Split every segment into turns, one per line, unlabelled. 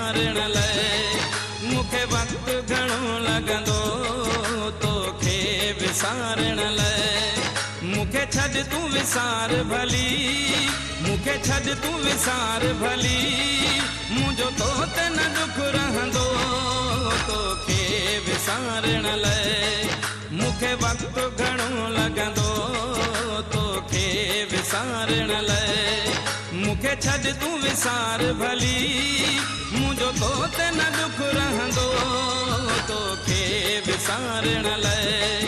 विसारण लाइ मूंखे वक़्तु घणो लॻंदो तोखे विसारण लाइ मूंखे छॾ तूं विसार भली मूंखे छॾ तूं विसार भली मुंहिंजो तो ते न दुख रहंदो तोखे विसारण लाइ मूंखे वक़्तु घणो लॻंदो तोखे विसारण लाइ मूंखे छॾ तूं विसार भली मुंहिंजो तो ते न दुख रहंदो तोखे विसारण लाइ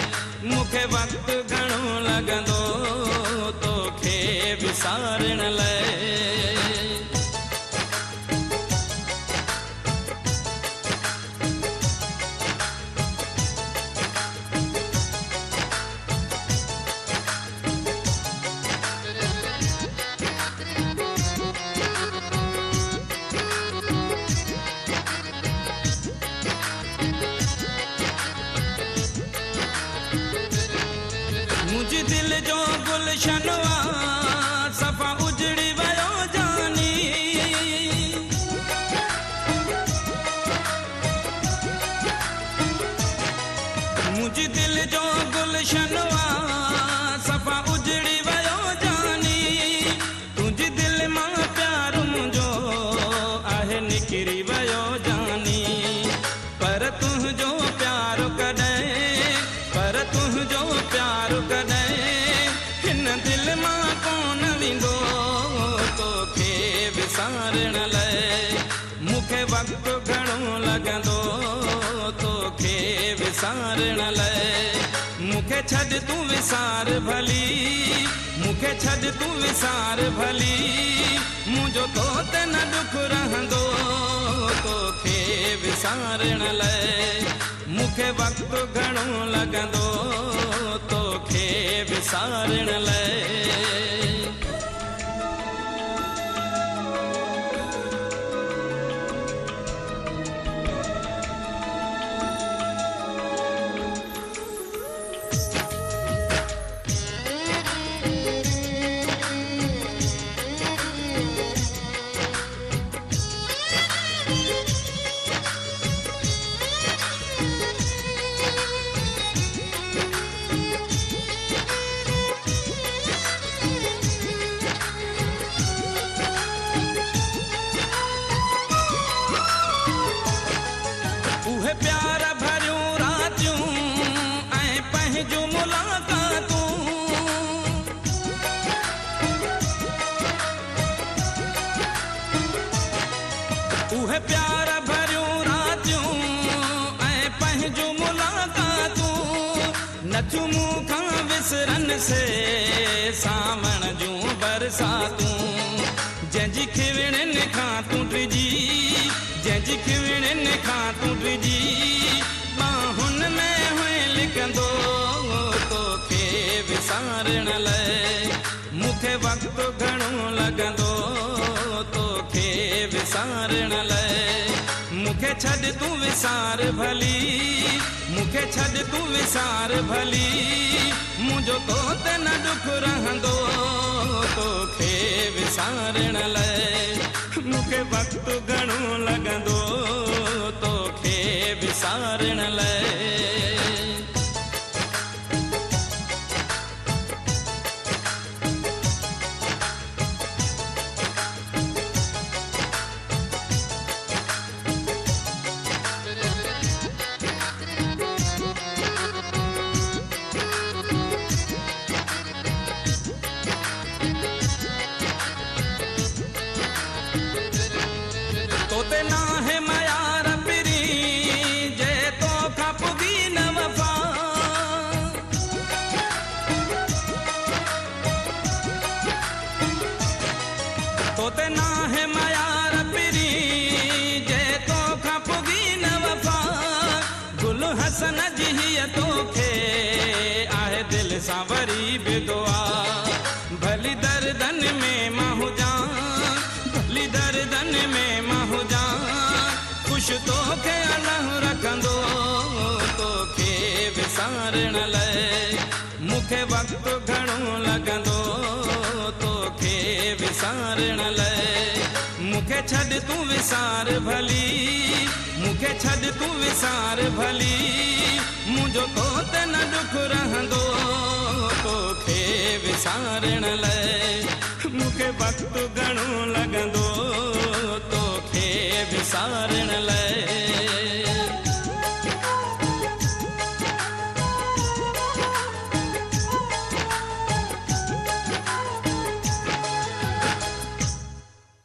मूंखे वक़्तु घणो लॻंदो तोखे विसारण लाइ मुझे दिल जो गुलशनवा सफ़ा उजड़ी वयो जानी मुझे दिल जो गुलशनवा सफ़ा उजड़ी वयो जानी तुझे दिल मां प्यार मुंहिंजो आहे निकिरी वयो जानी पर तुंहिंजो प्यार कॾहिं पर तुंहिंजो प्यार दिल मां कोन वेंदो तोखे विसारण लाइ मूंखे वक़्तु घणो लॻंदो तोखे विसारण लाइ मूंखे छॾ तूं विसार भली मूंखे छॾ तूं विसार भली मुंहिंजो तो ते न दुख रहंदो तोखे विसारण लाइ मूंखे वक़्तु घणो लॻंदो तोखे विसारण लाइ उहे प्यार भरियूं रातियूं ऐं पंहिंजूं मुलाक़ातूं उहे प्यार भरियूं रातियूं ऐं पंहिंजूं मुलाक़ातूं नथियूं मूंखां विसरनि से सावण जूं बरसातूं जंहिंजी खिवणनि खां तूं टिजी जंहिंजी खिवणनि खां तूं टिजी बाहुन में हुए लिकंदो तोखे विसारण लाइ मूंखे वक़्तु घणो लॻंदो तोखे विसारण लाइ मूंखे छॾ तूं विसार भली मूंखे छॾ तूं विसार भली मुंहिंजो तो ते न दुख रहंदो तोखे विसारण लाइ मूंखे वक़्तु घणो लॻंदो तोखे विसारण लाइ तोते ना है मयार पिरी जे तो खा पुगी न वफा तोते ना है मयार पिरी जे तो खा पुगी न वफा गुल हसन जी तोखे आहे दिल सां वरी बि दुआ भली दर्दन में मां हुजां भली दर्दन में मां हुजां खुश तोखे अल्लाह रखंदो तोखे विसारण लाइ मूंखे वक़्तु घणो लॻंदो तोखे विसारण लाइ मूंखे छॾ तूं विसार भली, मूंखे छॾ तूं विसार भली, मुंहिंजो तो ते न दुख रहंदो, तोखे विसारण लाइ मूंखे वक़्तु घणो लॻंदो, तोखे विसारण लाइ।